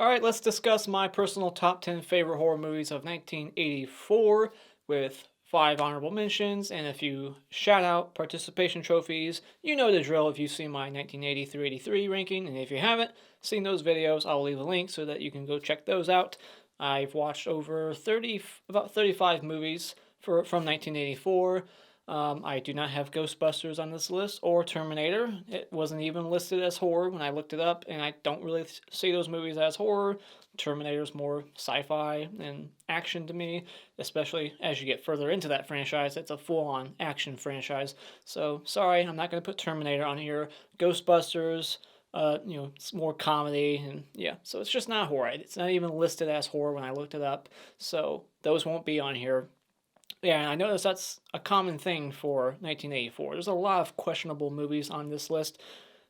Alright, let's discuss my personal top 10 favorite horror movies of 1984 with 5 honorable mentions and a few shout out participation trophies. You know the drill if you've seen my 1980 through 83 ranking, and if you haven't seen those videos, I'll leave a link so that you can go check those out. I've watched over about 35 movies from 1984. I do not have Ghostbusters on this list or Terminator. It wasn't even listed as horror when I looked it up, and I don't really see those movies as horror. Terminator's more sci-fi and action to me, especially as you get further into that franchise. It's a full-on action franchise. So sorry, I'm not going to put Terminator on here. Ghostbusters, it's more comedy, and yeah, so it's just not horror. It's not even listed as horror when I looked it up, so those won't be on here. Yeah, I noticed that's a common thing for 1984. There's a lot of questionable movies on this list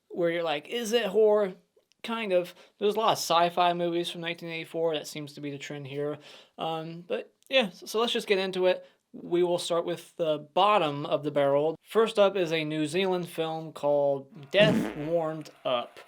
where you're like, is it horror? Kind of. There's a lot of sci-fi movies from 1984. That seems to be the trend here. But yeah, so let's just get into it. We will start with the bottom of the barrel. First up is a New Zealand film called Death Warmed Up.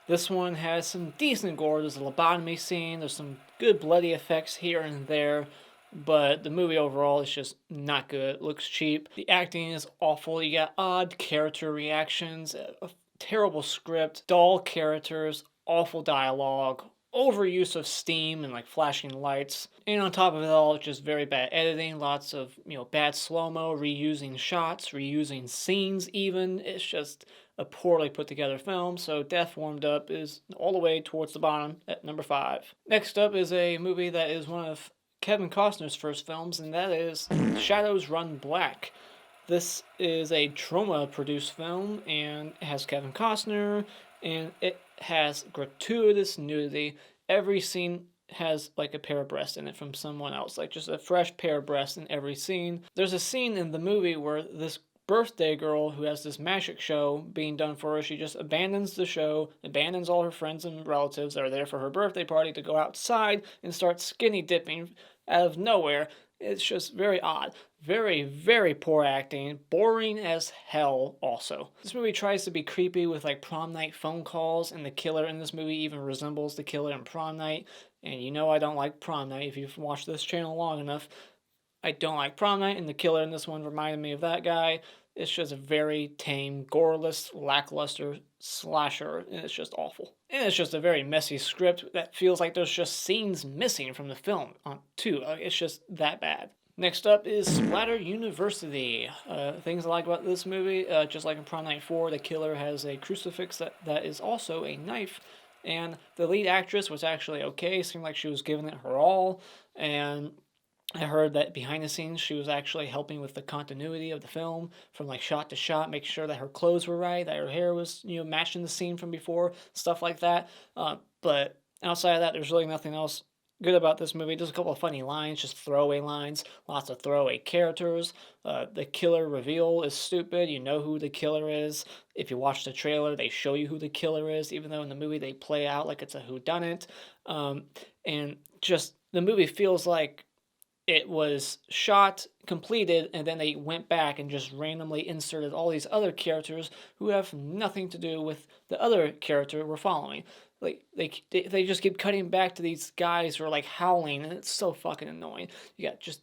This one has some decent gore. There's a lobotomy scene. There's some good bloody effects here and there. But the movie overall is just not good. It looks cheap. The acting is awful. You got odd character reactions, a terrible script, dull characters, awful dialogue, overuse of steam and like flashing lights. And on top of it all, just very bad editing, lots of, bad slow-mo, reusing shots, reusing scenes even. It's just a poorly put together film, so Death Warmed Up is all the way towards the bottom at number 5. Next up is a movie that is one of Kevin Costner's first films, and that is Shadows Run Black. This is a Troma-produced film, and it has Kevin Costner, and it has gratuitous nudity. Every scene has like a pair of breasts in it from someone else, like just a fresh pair of breasts in every scene. There's a scene in the movie where this birthday girl who has this magic show being done for her, she just abandons the show, abandons all her friends and relatives that are there for her birthday party to go outside and start skinny dipping out of nowhere. It's just very odd. Very, very poor acting. Boring as hell also. This movie tries to be creepy with like prom night phone calls, and the killer in this movie even resembles the killer in Prom Night. And you know I don't like Prom Night if you've watched this channel long enough. I don't like Prom Night, and the killer in this one reminded me of that guy. It's just a very tame, goreless, lackluster slasher, and it's just awful. And it's just a very messy script that feels like there's just scenes missing from the film, too. It's just that bad. Next up is Splatter University. Things I like about this movie, just like in Prom Night 4, the killer has a crucifix that is also a knife, and the lead actress was actually okay. Seemed like she was giving it her all, and I heard that behind the scenes she was actually helping with the continuity of the film from like shot to shot, making sure that her clothes were right, that her hair was, matching the scene from before, stuff like that. But outside of that, there's really nothing else good about this movie. There's a couple of funny lines, just throwaway lines, lots of throwaway characters. The killer reveal is stupid. You know who the killer is. If you watch the trailer, they show you who the killer is, even though in the movie they play out like it's a whodunit. And just the movie feels like it was shot, completed, and then they went back and just randomly inserted all these other characters who have nothing to do with the other character we're following. Like they just keep cutting back to these guys who are like howling, and it's so fucking annoying. You got just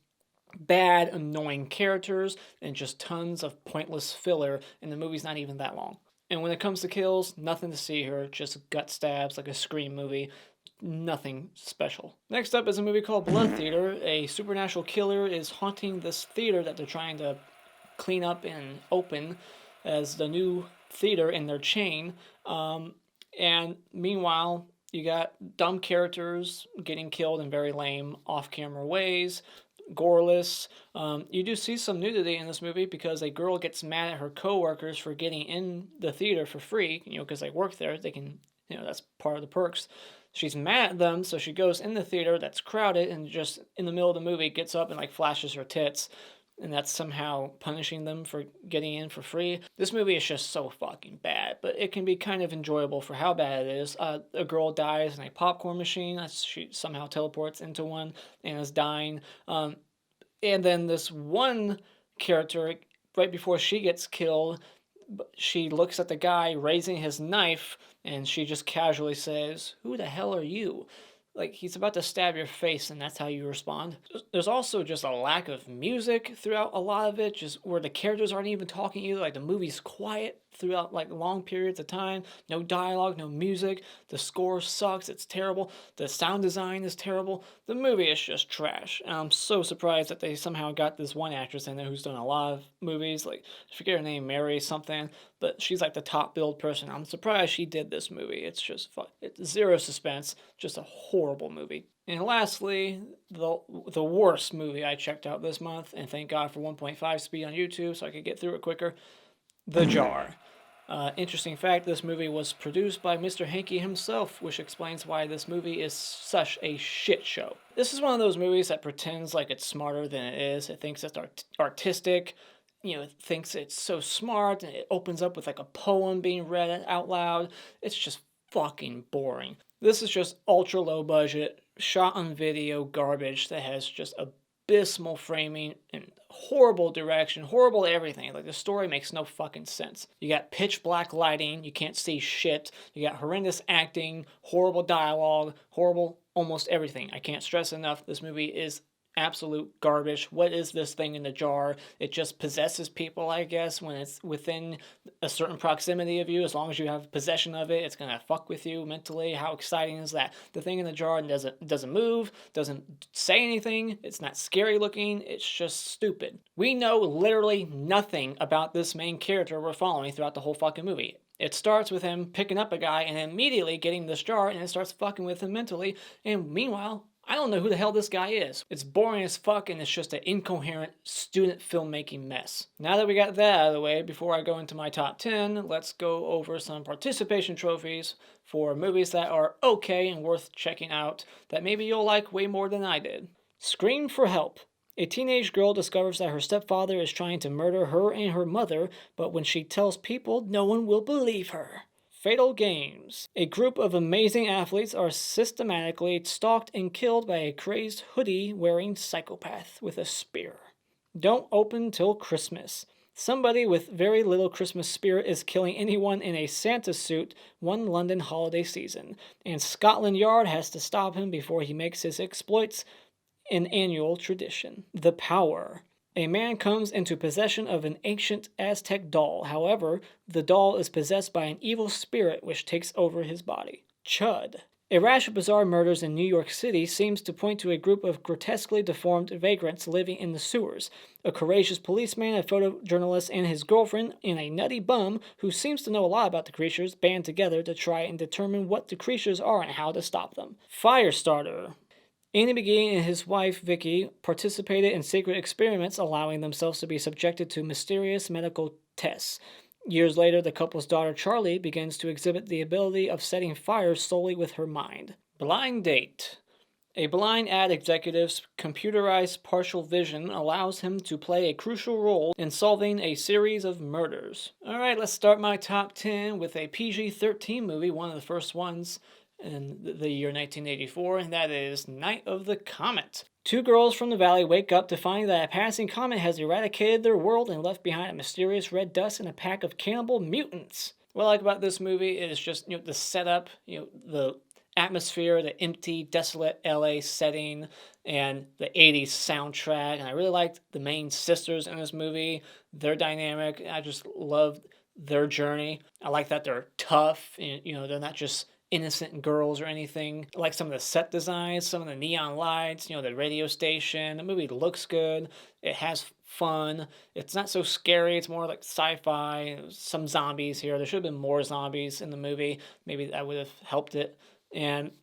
bad, annoying characters and just tons of pointless filler, and the movie's not even that long. And when it comes to kills, nothing to see here, just gut stabs like a Scream movie. Nothing special. Next up is a movie called Blood Theater. A supernatural killer is haunting this theater that they're trying to clean up and open as the new theater in their chain. And meanwhile, you got dumb characters getting killed in very lame off-camera ways, goreless. You do see some nudity in this movie because a girl gets mad at her coworkers for getting in the theater for free, because they work there. They can, that's part of the perks. She's mad at them, so she goes in the theater that's crowded and just in the middle of the movie gets up and like flashes her tits, and that's somehow punishing them for getting in for free. This movie is just so fucking bad, but it can be kind of enjoyable for how bad it is. A girl dies in a popcorn machine. She somehow teleports into one and is dying. And then this one character, right before she gets killed, she looks at the guy raising his knife, and she just casually says, "Who the hell are you?" Like, he's about to stab your face, and that's how you respond. There's also just a lack of music throughout a lot of it, just where the characters aren't even talking either. Like, the movie's quiet throughout, like, long periods of time. No dialogue, no music. The score sucks. It's terrible. The sound design is terrible. The movie is just trash. And I'm so surprised that they somehow got this one actress in there who's done a lot of movies. Like, I forget her name, Mary something, but she's like the top billed person. I'm surprised she did this movie. It's just it's zero suspense, just a horrible movie. And lastly, the worst movie I checked out this month, and thank God for 1.5 speed on YouTube so I could get through it quicker. The Jar. Interesting fact, this movie was produced by Mr. Hankey himself, which explains why this movie is such a shit show. This is one of those movies that pretends like it's smarter than it is. It thinks it's artistic, it thinks it's so smart, and it opens up with like a poem being read out loud. It's just fucking boring. This is just ultra low budget, shot on video garbage that has just abysmal framing and horrible direction, horrible everything. Like, the story makes no fucking sense. You got pitch black lighting, you can't see shit. You got horrendous acting, horrible dialogue, horrible almost everything. I can't stress enough, this movie is absolute garbage. What is this thing in the jar? It just possesses people, I guess, when it's within a certain proximity of you. As long as you have possession of it, it's gonna fuck with you mentally. How exciting is that? The thing in the jar doesn't move, doesn't say anything, it's not scary looking, it's just stupid. We know literally nothing about this main character we're following throughout the whole fucking movie. It starts with him picking up a guy and immediately getting this jar, and it starts fucking with him mentally, and meanwhile, I don't know who the hell this guy is. It's boring as fuck, and it's just an incoherent student filmmaking mess. Now that we got that out of the way, before I go into my top 10, let's go over some participation trophies for movies that are okay and worth checking out, that maybe you'll like way more than I did. Scream for Help. A teenage girl discovers that her stepfather is trying to murder her and her mother, but when she tells people, no one will believe her. Fatal Games. A group of amazing athletes are systematically stalked and killed by a crazed hoodie-wearing psychopath with a spear. Don't Open Till Christmas. Somebody with very little Christmas spirit is killing anyone in a Santa suit one London holiday season, and Scotland Yard has to stop him before he makes his exploits an annual tradition. The Power. A man comes into possession of an ancient Aztec doll. However, the doll is possessed by an evil spirit which takes over his body. Chud. A rash of bizarre murders in New York City seems to point to a group of grotesquely deformed vagrants living in the sewers. A courageous policeman, a photojournalist, and his girlfriend, and a nutty bum who seems to know a lot about the creatures, band together to try and determine what the creatures are and how to stop them. Firestarter. Andy McGee and his wife, Vicky, participated in secret experiments, allowing themselves to be subjected to mysterious medical tests. Years later, the couple's daughter, Charlie, begins to exhibit the ability of setting fires solely with her mind. Blind Date. A blind ad executive's computerized partial vision allows him to play a crucial role in solving a series of murders. Alright, let's start my top 10 with a PG-13 movie, one of the first ones in the year 1984, and that is Night of the Comet. Two girls from the valley wake up to find that a passing comet has eradicated their world and left behind a mysterious red dust and a pack of cannibal mutants. What I like about this movie is just the setup, the atmosphere, the empty, desolate LA setting, and the 80s soundtrack. And I really liked the main sisters in this movie, their dynamic. I just loved their journey. I like that they're tough, and they're not just innocent girls or anything. I like some of the set designs, some of the neon lights, the radio station. The movie looks good. It has fun. It's not so scary. It's more like sci-fi. Some zombies here. There should have been more zombies in the movie. Maybe that would have helped it.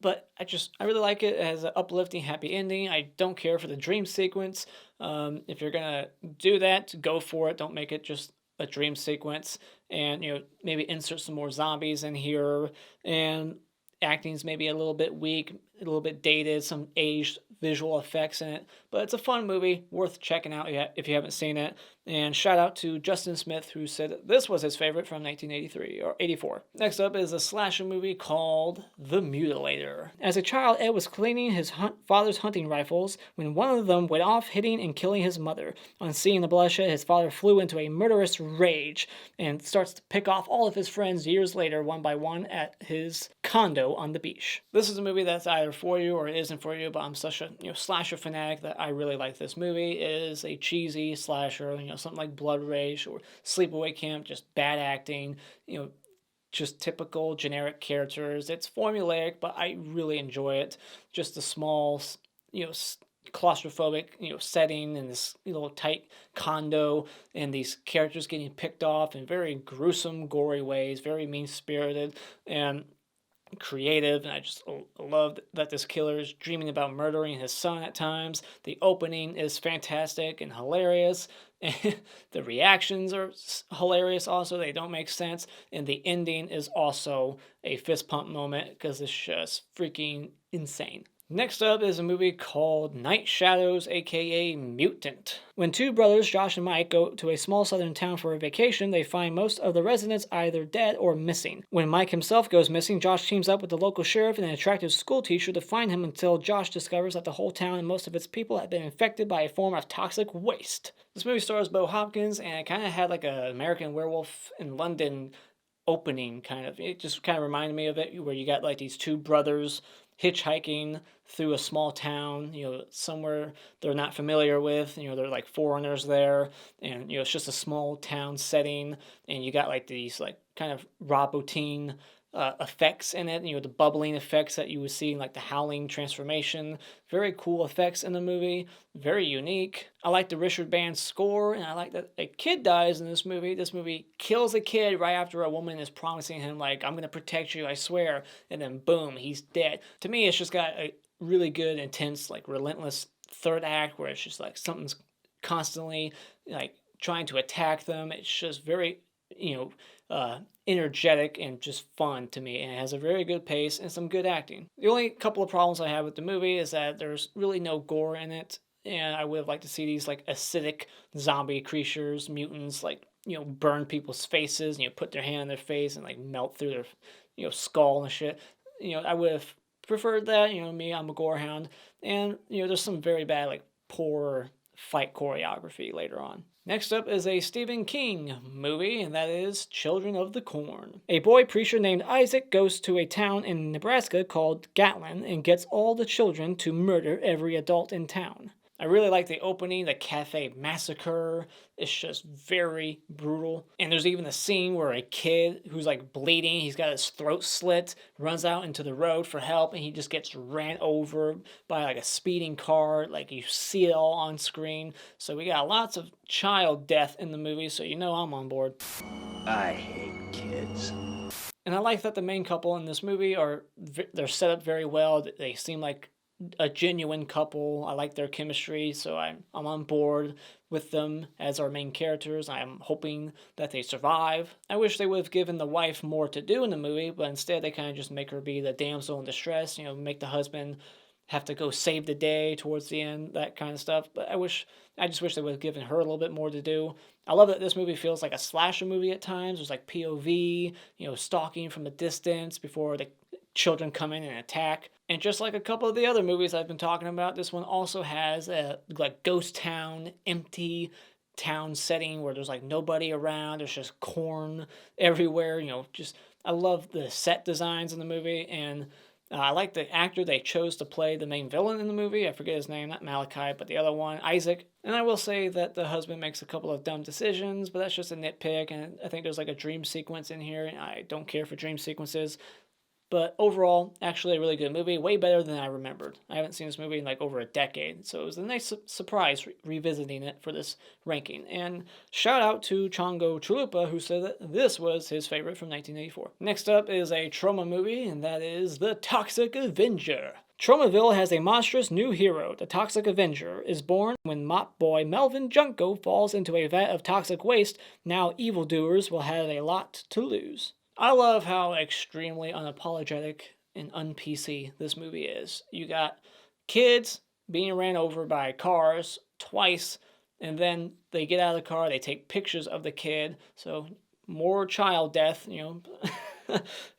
But I really like it. It has an uplifting, happy ending. I don't care for the dream sequence. If you're gonna do that, go for it. Don't make it just a dream sequence, and maybe insert some more zombies in here, and acting's maybe a little bit weak, a little bit dated, some aged visual effects in it, but it's a fun movie, worth checking out if you haven't seen it. And shout out to Justin Smith, who said this was his favorite from 1983 or 84. Next up is a slasher movie called The Mutilator. As a child, Ed was cleaning his father's hunting rifles when one of them went off, hitting and killing his mother. On seeing the bloodshed, his father flew into a murderous rage and starts to pick off all of his friends years later, one by one, at his condo on the beach. This is a movie that's either for you or it isn't for you, but I'm such a slasher fanatic that I really like this movie. It is a cheesy slasher, something like Blood Rage or Sleepaway Camp, just bad acting, just typical generic characters. It's formulaic, but I really enjoy it. Just a small, you know, claustrophobic, setting in this little tight condo, and these characters getting picked off in very gruesome, gory ways, very mean spirited and creative. And I just love that this killer is dreaming about murdering his son at times. The opening is fantastic and hilarious, and the reactions are hilarious also. They don't make sense, and the ending is also a fist pump moment because it's just freaking insane. Next up is a movie called Night Shadows, aka Mutant. When two brothers, Josh and Mike, go to a small southern town for a vacation, they find most of the residents either dead or missing. When Mike himself goes missing, Josh teams up with the local sheriff and an attractive school teacher to find him until Josh discovers that the whole town and most of its people have been infected by a form of toxic waste. This movie stars Bo Hopkins, and it kind of had like an American Werewolf in London opening kind of. It just kind of reminded me of it, where you got like these two brothers hitchhiking through a small town, somewhere they're not familiar with, they're like foreigners there, and it's just a small town setting, and you got like these like kind of Robotine effects in it, the bubbling effects that you would see in like the Howling transformation. Very cool effects in the movie, very unique. I like the Richard Band score, and I like that a kid dies in this movie. This movie kills a kid right after a woman is promising him like, I'm gonna protect you, I swear, and then boom, he's dead. To me, it's just got a really good, intense, like relentless third act where it's just like something's constantly like trying to attack them. It's just very, energetic and just fun to me, and it has a very good pace and some good acting. The only couple of problems I have with the movie is that there's really no gore in it, and I would have liked to see these like acidic zombie creatures, mutants, like burn people's faces, put their hand in their face and like melt through their skull and shit. I would have preferred that. Me, I'm a gore hound, and there's some very bad, like poor fight choreography later on. Next up is a Stephen King movie, and that is Children of the Corn. A boy preacher named Isaac goes to a town in Nebraska called Gatlin and gets all the children to murder every adult in town. I really like the opening, the cafe massacre. It's just very brutal. And there's even a scene where a kid who's like bleeding, he's got his throat slit, runs out into the road for help, and he just gets ran over by like a speeding car. Like you see it all on screen. So we got lots of child death in the movie, so I'm on board. I hate kids. And I like that the main couple in this movie they're set up very well. They seem like a genuine couple. I like their chemistry, so I'm on board with them as our main characters. I'm hoping that they survive. I wish they would have given the wife more to do in the movie, but instead they kind of just make her be the damsel in distress, make the husband have to go save the day towards the end, that kind of stuff. But I just wish they would have given her a little bit more to do. I love that this movie feels like a slasher movie at times. There's like POV, stalking from a distance before the children come in and attack. And just like a couple of the other movies I've been talking about, this one also has a like ghost town, empty town setting where there's like nobody around. There's just corn everywhere. I love the set designs in the movie, and I like the actor they chose to play the main villain in the movie. I forget his name, not Malachi, but the other one, Isaac. And I will say that the husband makes a couple of dumb decisions, but that's just a nitpick. And I think there's like a dream sequence in here, and I don't care for dream sequences. But overall, actually a really good movie, way better than I remembered. I haven't seen this movie in like over a decade, so it was a nice surprise revisiting it for this ranking. And shout out to Chongo Chalupa, who said that this was his favorite from 1984. Next up is a trauma movie, and that is The Toxic Avenger. Tromaville has a monstrous new hero. The Toxic Avenger is born when mop boy Melvin Junko falls into a vat of toxic waste. Now evildoers will have a lot to lose. I love how extremely unapologetic and un-PC this movie is. You got kids being ran over by cars twice, and then they get out of the car, they take pictures of the kid, so more child death,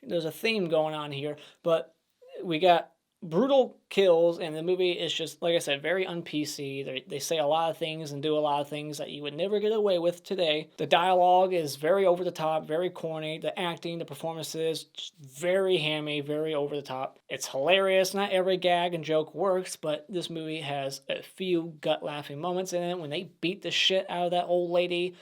there's a theme going on here, but we got brutal kills, and the movie is just, like I said, very un-PC. They say a lot of things and do a lot of things that you would never get away with today. The dialogue is very over the top, very corny. The acting, the performances, just very hammy, very over the top. It's hilarious. Not every gag and joke works, but this movie has a few gut-laughing moments in it. When they beat the shit out of that old lady,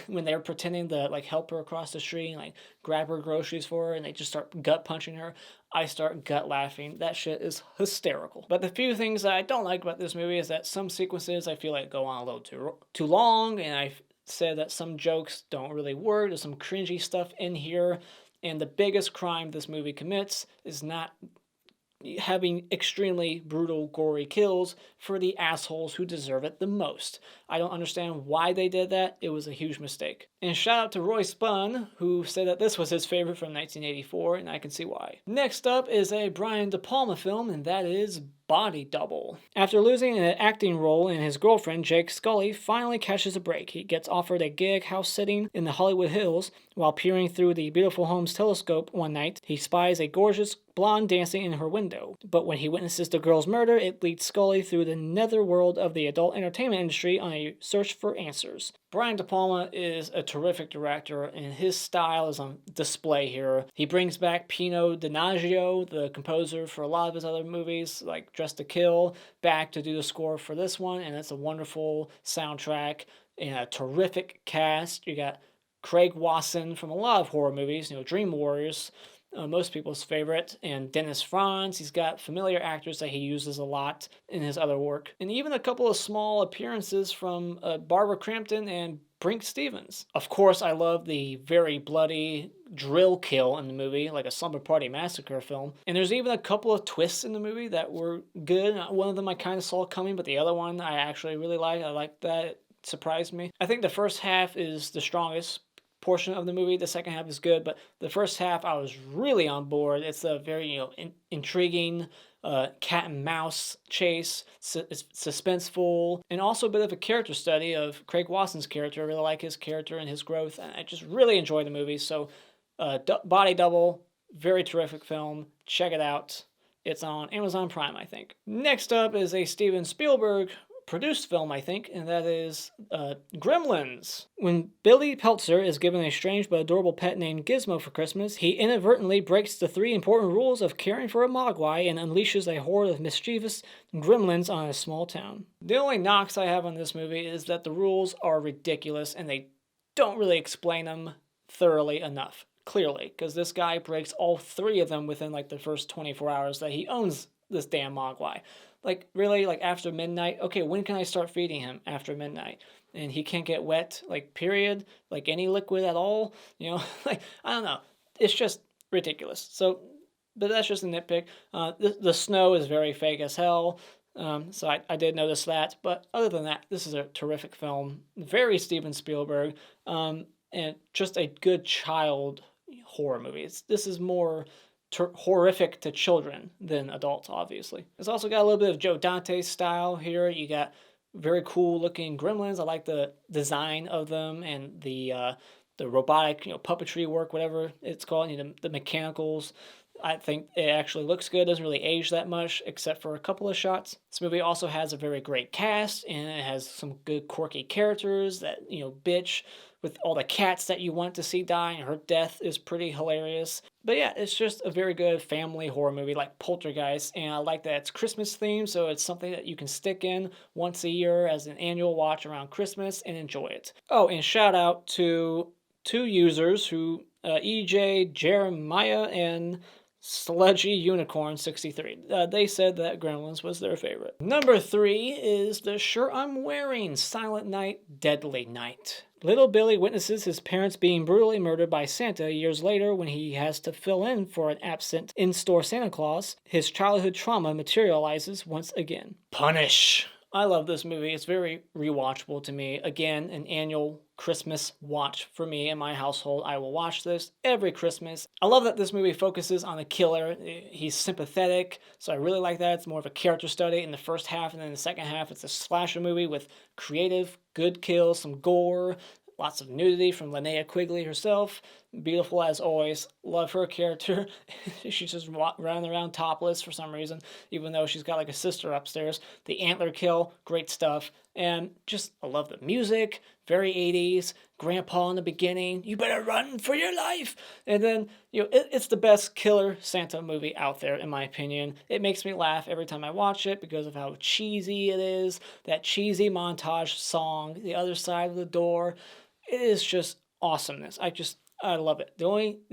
when they're pretending to like help her across the street and like grab her groceries for her, and they just start gut punching her, I start gut laughing. That shit is hysterical. But the few things that I don't like about this movie is that some sequences I feel like go on a little too long, and I said that some jokes don't really work. There's some cringy stuff in here, and the biggest crime this movie commits is not having extremely brutal, gory kills for the assholes who deserve it the most. I don't understand why they did that. It was a huge mistake. And shout out to Roy Spun, who said that this was his favorite from 1984, and I can see why. Next up is a Brian De Palma film, and that is Body Double. After losing an acting role in his girlfriend, Jake Scully finally catches a break. He gets offered a gig house sitting in the Hollywood Hills. While peering through the beautiful home's telescope one night, he spies a gorgeous blonde dancing in her window. But when he witnesses the girl's murder, it leads Scully through the netherworld of the adult entertainment industry on a search for answers. Brian De Palma is a terrific director, and his style is on display here. He brings back Pino Donaggio, the composer for a lot of his other movies, like Dressed to Kill, back to do the score for this one, and it's a wonderful soundtrack and a terrific cast. You got Craig Wasson from a lot of horror movies, Dream Warriors, most people's favorite, and Dennis Franz. He's got familiar actors that he uses a lot in his other work, and even a couple of small appearances from Barbara Crampton and Brink Stevens. Of course, I love the very bloody drill kill in the movie, like a Slumber Party Massacre film. And there's even a couple of twists in the movie that were good. One of them I kind of saw coming, but the other one I actually really liked. I liked that. It surprised me. I think the first half is the strongest portion of the movie. The second half is good, but the first half I was really on board. It's a very intriguing cat and mouse chase. It's suspenseful, and also a bit of a character study of Craig Wasson's character. I really like his character and his growth, and I just really enjoy the movie. So Body Double, very terrific film. Check it out. It's on Amazon Prime, I think. Next up is a Steven Spielberg produced film, I think, and that is Gremlins. When Billy Peltzer is given a strange but adorable pet named Gizmo for Christmas, he inadvertently breaks the 3 important rules of caring for a mogwai and unleashes a horde of mischievous gremlins on a small town. The only knocks I have on this movie is that the rules are ridiculous and they don't really explain them thoroughly enough, clearly, because this guy breaks all 3 of them within like the first 24 hours that he owns this damn mogwai. Like, really, like, after midnight? Okay, when can I start feeding him after midnight? And he can't get wet, like, period? Like, any liquid at all? Like, I don't know. It's just ridiculous. So, but that's just a nitpick. The snow is very fake as hell. So I did notice that. But other than that, this is a terrific film. Very Steven Spielberg. And just a good child horror movie. This is more horrific to children than adults, obviously. It's also got a little bit of Joe Dante's style here. You got very cool looking gremlins. I like the design of them and the robotic, puppetry work, whatever it's called, the mechanicals. I think it actually looks good. It doesn't really age that much, except for a couple of shots. This movie also has a very great cast, and it has some good quirky characters that, bitch with all the cats that you want to see die, and her death is pretty hilarious. But yeah, it's just a very good family horror movie like Poltergeist, and I like that it's Christmas themed, so it's something that you can stick in once a year as an annual watch around Christmas and enjoy it. Oh, and shout out to 2 users who, EJ Jeremiah and Sludgy Unicorn 63. They said that Gremlins was their favorite. Number 3 is the shirt I'm wearing, Silent Night, Deadly Night. Little Billy witnesses his parents being brutally murdered by Santa years later when he has to fill in for an absent in-store Santa Claus. His childhood trauma materializes once again. Punish! I love this movie. It's very rewatchable to me. Again, an annual Christmas watch for me and my household. I will watch this every Christmas. I love that this movie focuses on the killer. He's sympathetic, so I really like that. It's more of a character study in the first half, and then in the second half, it's a slasher movie with creative, good kills, some gore, lots of nudity from Linnea Quigley herself. beautiful as always. Love her character. She's just running around topless for some reason, even though she's got like a sister upstairs. The antler kill, great stuff. And just, I love the music, very 80s. Grandpa in the beginning, you better run for your life. And then, it's the best killer Santa movie out there, in my opinion. It makes me laugh every time I watch it because of how cheesy it is. That cheesy montage song, The Other Side of the Door. It is just awesomeness. I love it. The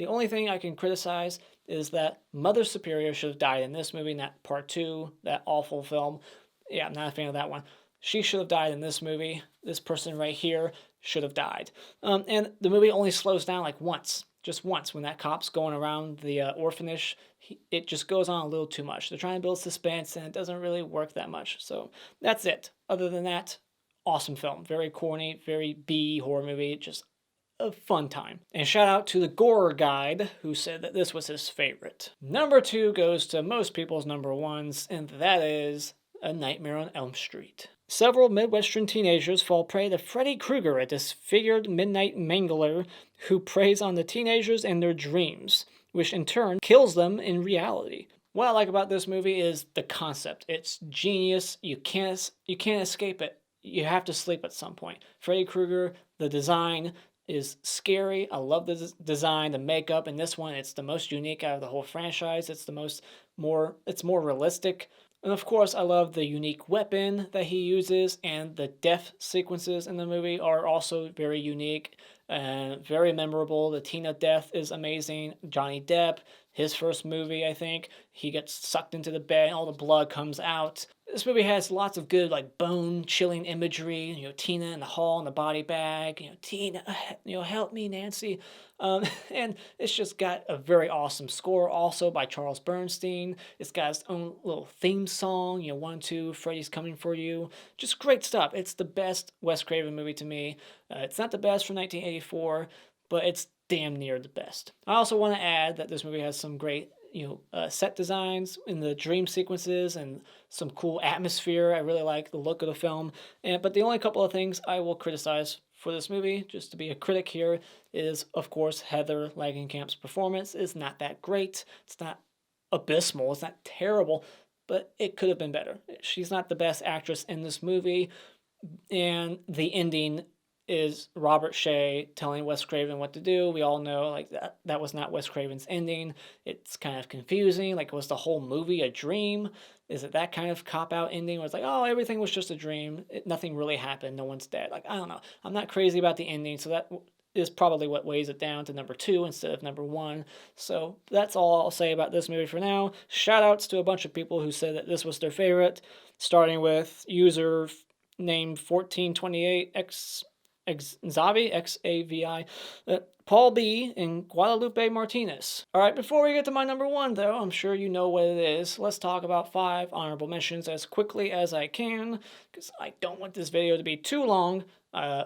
only thing I can criticize is that Mother Superior should have died in this movie, not part 2, that awful film. Yeah, I'm not a fan of that one. She should have died in this movie. This person right here should have died. And the movie only slows down like once, just once, when that cop's going around the orphanage. It just goes on a little too much. They're trying to build suspense, and it doesn't really work that much. So that's it. Other than that, awesome film. Very corny, very B horror movie. Just a fun time. And shout out to the Gore Guide, who said that this was his favorite. Number 2 goes to most people's number 1s, and that is A Nightmare on Elm Street. Several Midwestern teenagers fall prey to Freddy Krueger, a disfigured midnight mangler who preys on the teenagers and their dreams, which in turn kills them in reality. What I like about this movie is the concept. It's genius. You can't escape it. You have to sleep at some point. Freddy Krueger, the design is scary. I love the design, the makeup. In this one, it's the most unique out of the whole franchise. It's more realistic. And of course, I love the unique weapon that he uses, and the death sequences in the movie are also very unique and very memorable. The Tina death is amazing. Johnny Depp, his first movie, I think, he gets sucked into the bed and all the blood comes out. This movie has lots of good, like, bone-chilling imagery. Tina in the hall in the body bag. Tina, help me, Nancy. And it's just got a very awesome score also by Charles Bernstein. It's got its own little theme song, 1, 2, Freddy's Coming For You. Just great stuff. It's the best Wes Craven movie to me. It's not the best from 1984, but it's damn near the best. I also want to add that this movie has some great set designs in the dream sequences and some cool atmosphere. I really like the look of the film. But the only couple of things I will criticize for this movie, just to be a critic here, is, of course, Heather Langenkamp's performance is not that great. It's not abysmal. It's not terrible, but it could have been better. She's not the best actress in this movie, and the ending is Robert Shea telling Wes Craven what to do. We all know that was not Wes Craven's ending. It's kind of confusing. Was the whole movie a dream? Is it that kind of cop-out ending where it's like, oh, everything was just a dream. Nothing really happened. No one's dead. I don't know. I'm not crazy about the ending, so that is probably what weighs it down to number 2 instead of number 1. So that's all I'll say about this movie for now. Shout outs to a bunch of people who said that this was their favorite, starting with user named 1428X Xavi, Xavi, Paul B, and Guadalupe Martinez. All right, before we get to my number 1, though, I'm sure you know what it is. Let's talk about 5 honorable mentions as quickly as I can, because I don't want this video to be too long.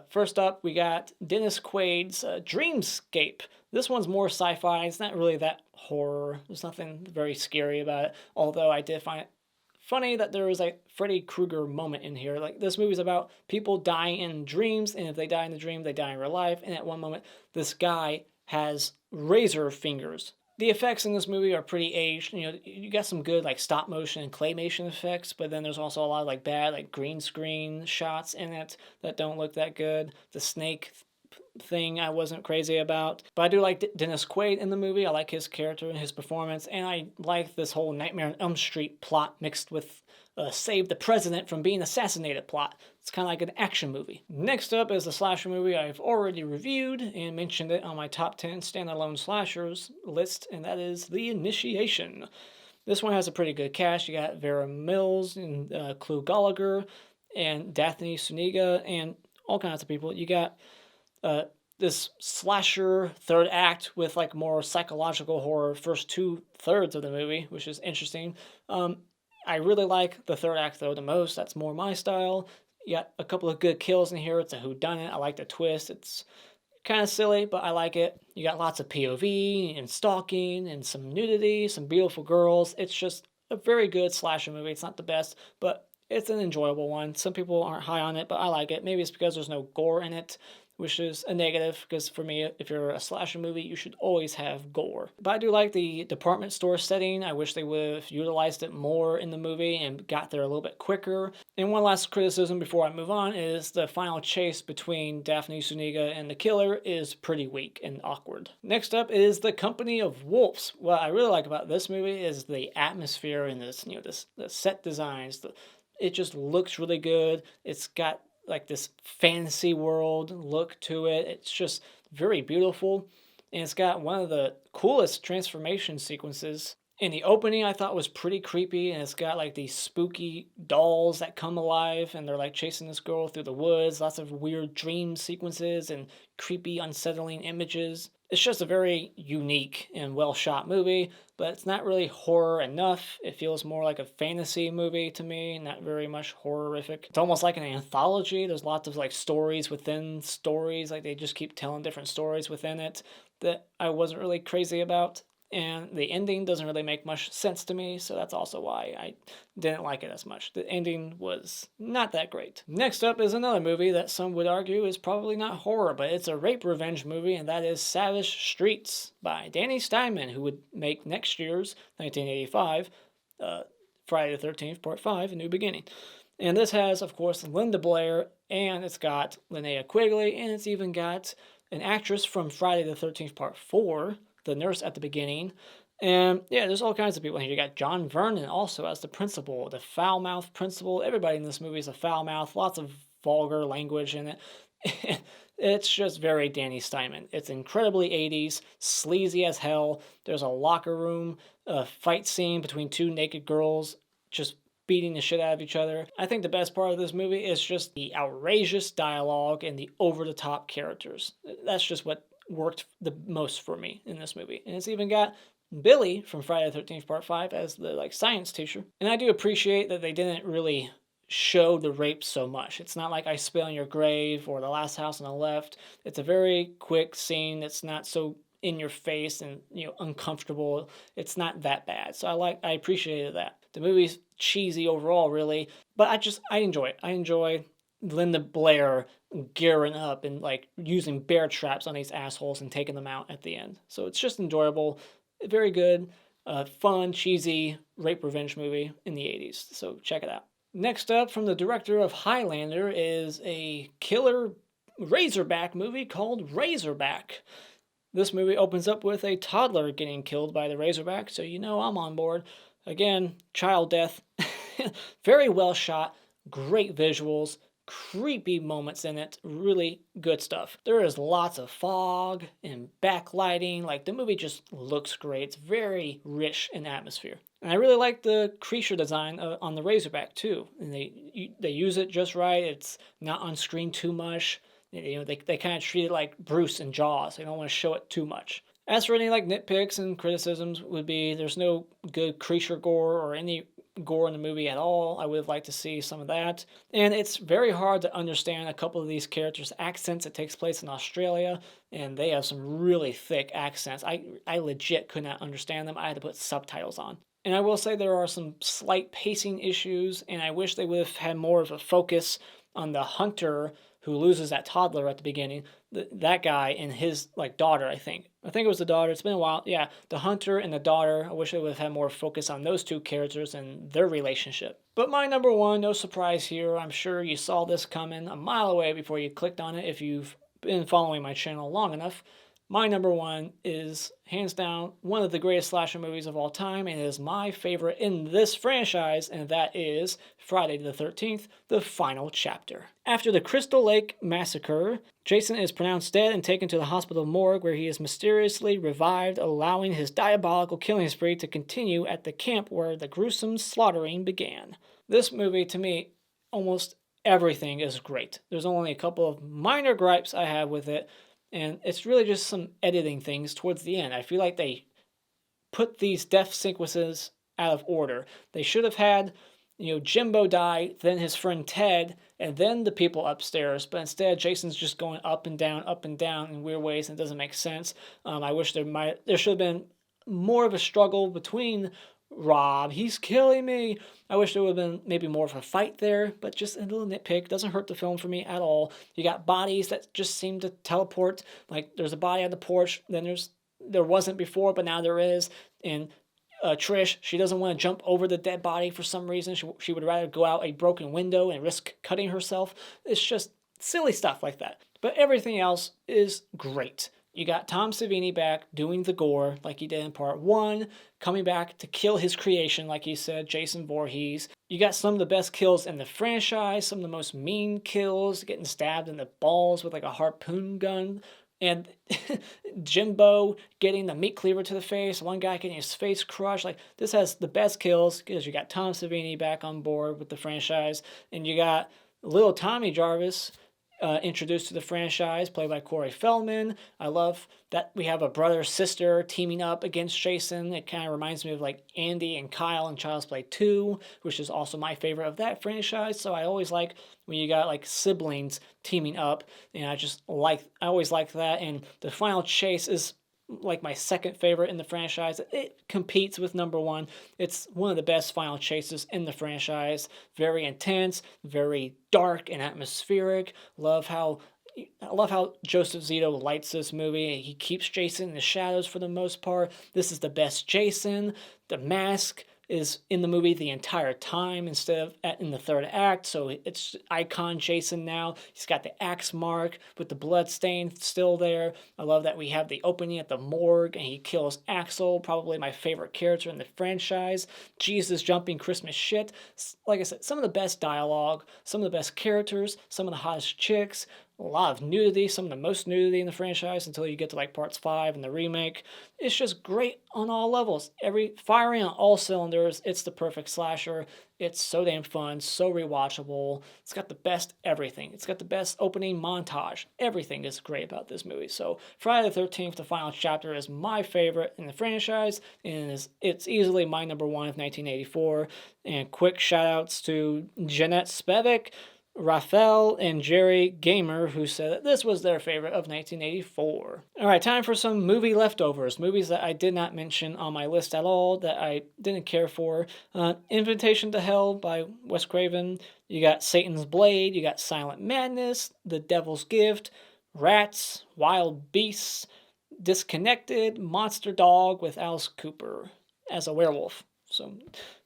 First up, we got Dennis Quaid's Dreamscape. This one's more sci-fi. It's not really that horror. There's nothing very scary about it, although I did find it funny that there was a Freddy Krueger moment in here. This movie's about people dying in dreams, and if they die in the dream, they die in real life. And at one moment, this guy has razor fingers. The effects in this movie are pretty aged. You got some good stop motion and claymation effects, but then there's also a lot of bad green screen shots in it that don't look that good. The snake thing I wasn't crazy about. But I do like Dennis Quaid in the movie. I like his character and his performance, and I like this whole Nightmare on Elm Street plot mixed with Save the President from Being Assassinated plot. It's kind of like an action movie. Next up is a slasher movie I've already reviewed and mentioned it on my top 10 standalone slashers list, and that is The Initiation. This one has a pretty good cast. You got Vera Mills and Clu Gallagher and Daphne Suniga and all kinds of people. You got this slasher third act with more psychological horror first 2/3 of the movie, which is interesting. I really like the third act though the most. That's more my style. You got a couple of good kills in here. It's a whodunit. I like the twist. It's kind of silly, but I like it. You got lots of POV and stalking and some nudity, some beautiful girls. It's just a very good slasher movie. It's not the best, but It's an enjoyable one. Some people aren't high on it, but I like it. Maybe it's because there's no gore in it, which is a negative, because for me, if you're a slasher movie, you should always have gore. But I do like the department store setting. I wish they would have utilized it more in the movie and got there a little bit quicker. And one last criticism before I move on is the final chase between Daphne Zuniga and the killer is pretty weak and awkward. Next up is The Company of Wolves. What I really like about this movie is the atmosphere and this, the set designs, it just looks really good. It's got like this fantasy world look to it. It's just very beautiful. And it's got one of the coolest transformation sequences. In the opening, I thought was pretty creepy, and it's got like these spooky dolls that come alive, and they're like chasing this girl through the woods. Lots of weird dream sequences and creepy, unsettling images. It's just a very unique and well shot movie, but it's not really horror enough. It feels more like a fantasy movie to me, not very much horrific. It's almost like an anthology. There's lots of like stories within stories, like they just keep telling different stories within it that I wasn't really crazy about. And the ending doesn't really make much sense to me, so that's also why I didn't like it as much. The ending was not that great. Next up is another movie that some would argue is probably not horror, but it's a rape revenge movie, and that is Savage Streets by Danny Steinman, who would make next year's 1985 Friday the 13th, Part 5, A New Beginning. And this has, of course, Linda Blair, and it's got Linnea Quigley, and it's even got an actress from Friday the 13th, Part 4, the nurse at the beginning. And yeah, there's all kinds of people here. You got John Vernon also as the principal, the foul-mouthed principal. Everybody in this movie is a foul-mouth, lots of vulgar language in it. It's just very Danny Steinman. It's incredibly 80s, sleazy as hell. There's a locker room, a fight scene between two naked girls just beating the shit out of each other. I think the best part of this movie is just the outrageous dialogue and the over-the-top characters. That's just what worked the most for me in this movie. And it's even got Billy from Friday the 13th Part 5 as the like science teacher. And I do appreciate that they didn't really show the rape so much. It's not like I Spit on Your Grave or The Last House on the Left. It's a very quick scene. It's not so in your face and uncomfortable. It's not that bad. So I appreciated that. The movie's cheesy overall, really, but I enjoy it. I enjoy Linda Blair gearing up and like using bear traps on these assholes and taking them out at the end. So it's just enjoyable, very good, fun, cheesy rape revenge movie in the 80s. So check it out. Next up, from the director of Highlander, is a killer Razorback movie called Razorback. This movie opens up with a toddler getting killed by the Razorback, so I'm on board. Again, child death. Very well shot, great visuals, creepy moments in it, really good stuff. There is lots of fog and backlighting, like the movie just looks great. It's very rich in atmosphere. And I really like the creature design on the Razorback too. And they use it just right. It's not on screen too much. They kind of treat it like Bruce and Jaws. They don't want to show it too much. As for any like nitpicks and criticisms would be there's no good creature gore or any gore in the movie at all. I would have liked to see some of that. And it's very hard to understand a couple of these characters' accents. It takes place in Australia, and they have some really thick accents. I legit could not understand them. I had to put subtitles on. And I will say there are some slight pacing issues, and I wish they would have had more of a focus on the hunter who loses that toddler at the beginning. That guy and his daughter, I think it was the daughter. It's been a while. Yeah, the hunter and the daughter. I wish they would have had more focus on those two characters and their relationship. But my number one, no surprise here. I'm sure you saw this coming a mile away before you clicked on it if you've been following my channel long enough. My number one is, hands down, one of the greatest slasher movies of all time, and it is my favorite in this franchise, and that is Friday the 13th, The Final Chapter. After the Crystal Lake Massacre, Jason is pronounced dead and taken to the hospital morgue where he is mysteriously revived, allowing his diabolical killing spree to continue at the camp where the gruesome slaughtering began. This movie, to me, almost everything is great. There's only a couple of minor gripes I have with it, and it's really just some editing things towards the end. I feel like they put these death sequences out of order. They should have had, Jimbo die, then his friend Ted, and then the people upstairs. But instead, Jason's just going up and down in weird ways, and it doesn't make sense. I wish there should have been more of a struggle between Rob, he's killing me. I wish there would have been maybe more of a fight there, but just a little nitpick. Doesn't hurt the film for me at all. You got bodies that just seem to teleport. Like there's a body on the porch, then there wasn't before, but now there is. And Trish, she doesn't want to jump over the dead body for some reason. She would rather go out a broken window and risk cutting herself. It's just silly stuff like that. But everything else is great. You got Tom Savini back doing the gore like he did in part 1, coming back to kill his creation, like he said, Jason Voorhees. You got some of the best kills in the franchise, some of the most mean kills, getting stabbed in the balls with like a harpoon gun. And Jimbo getting the meat cleaver to the face, one guy getting his face crushed. Like, this has the best kills because you got Tom Savini back on board with the franchise. And you got little Tommy Jarvis introduced to the franchise, played by Corey Feldman. I love that we have a brother-sister teaming up against Jason. It kind of reminds me of like Andy and Kyle in Child's Play 2, which is also my favorite of that franchise. So I always like when you got like siblings teaming up, and I always like that. And the final chase is like my second favorite in the franchise. It competes with number 1. It's one of the best final chases in the franchise. Very intense, very dark and atmospheric. I love how Joseph Zito lights this movie. He keeps Jason in the shadows for the most part. This is the best Jason. The mask is in the movie the entire time instead of in the third act, so it's icon Jason now. He's got the axe mark with the blood stain still there. I love that we have the opening at the morgue and he kills Axel, probably my favorite character in the franchise. Jesus jumping Christmas shit. Like I said, some of the best dialogue, some of the best characters, some of the hottest chicks, a lot of nudity, some of the most nudity in the franchise until you get to like parts 5 and the remake. It's just great on all levels. Firing on all cylinders. It's the perfect slasher. It's so damn fun, so rewatchable. It's got the best everything. It's got the best opening montage. Everything is great about this movie. So Friday the 13th, the final chapter, is my favorite in the franchise, and it's easily my number 1 of 1984. And quick shout outs to Jeanette Spevik, Raphael, and Jerry Gamer, who said that this was their favorite of 1984. All right, time for some movie leftovers. Movies that I did not mention on my list at all, that I didn't care for. Invitation to Hell by Wes Craven. You got Satan's Blade. You got Silent Madness, The Devil's Gift, Rats, Wild Beasts, Disconnected, Monster Dog with Alice Cooper as a werewolf. So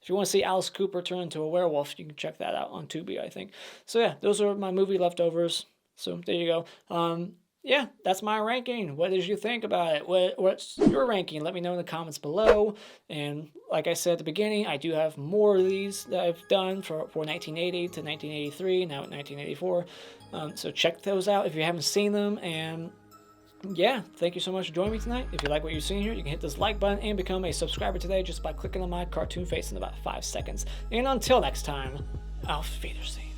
if you want to see Alice Cooper turn into a werewolf, you can check that out on Tubi, I think. So yeah, those are my movie leftovers. So there you go. Yeah, that's my ranking. What did you think about it? What's your ranking? Let me know in the comments below. And like I said at the beginning, I do have more of these that I've done for 1980 to 1983, now at 1984. So check those out if you haven't seen them. And yeah, thank you so much for joining me tonight. If you like what you've seen here, you can hit this like button and become a subscriber today just by clicking on my cartoon face in about 5 seconds. And until next time, auf Wiedersehen.